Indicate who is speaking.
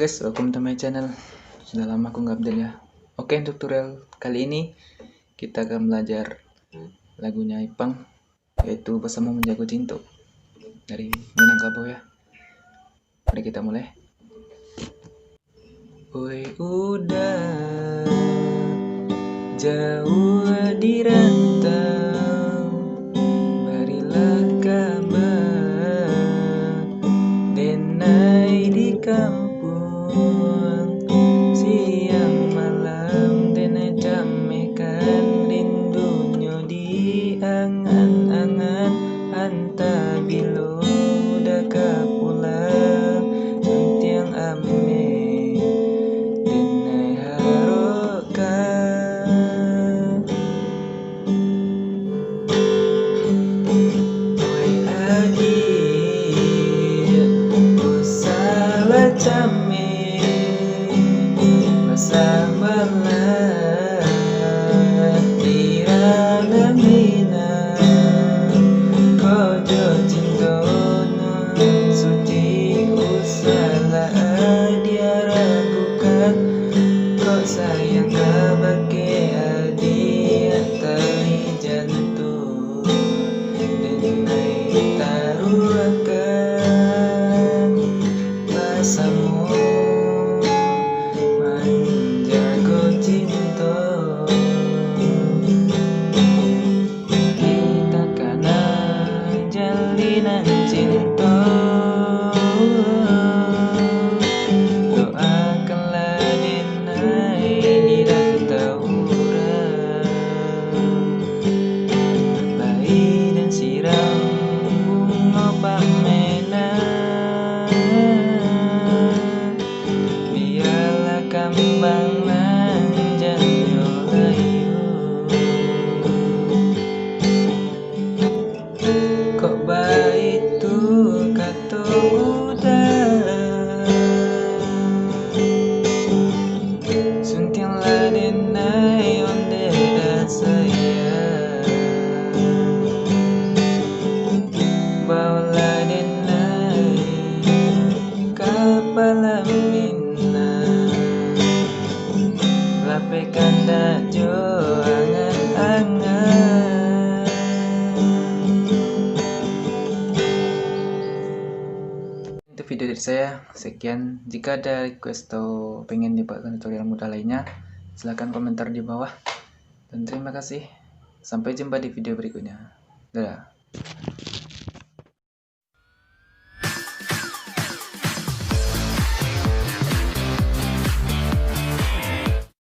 Speaker 1: guys, welcome to my channel. Sudah lama aku nggak update ya. Oke, untuk tutorial kali ini kita akan belajar lagunya Ipang, yaitu Bersama Menjaga Cinta dari Minangkabau ya. Mari kita mulai. Oi udah jauh di rantau, berilah kabar denai di kampung, siang malam denai jamekan rindunya di angan-angan, anta bilo udah pulang sentiang ame denai harokan. Oi adik salah came bersamalah tirana mina kojo cintono suci usalah dia ragukan kok sayang kabake adik tali jantung denai taruhkan pasamu menjaga cinta kita kena jalinan cinta. Doakanlah denai di rantau bayi dan siram bunga pamena, biarlah kembang manjanya layu. Kok baik tuh kata udah suntianglah denai onde dan saya bawalah denai kapal mina lapaikan dajo angan-angan. Itu video dari saya, sekian. Jika ada request atau pengen dibuatkan tutorial mudah lainnya, silahkan komentar di bawah. Dan terima kasih, sampai jumpa di video berikutnya. Dadah.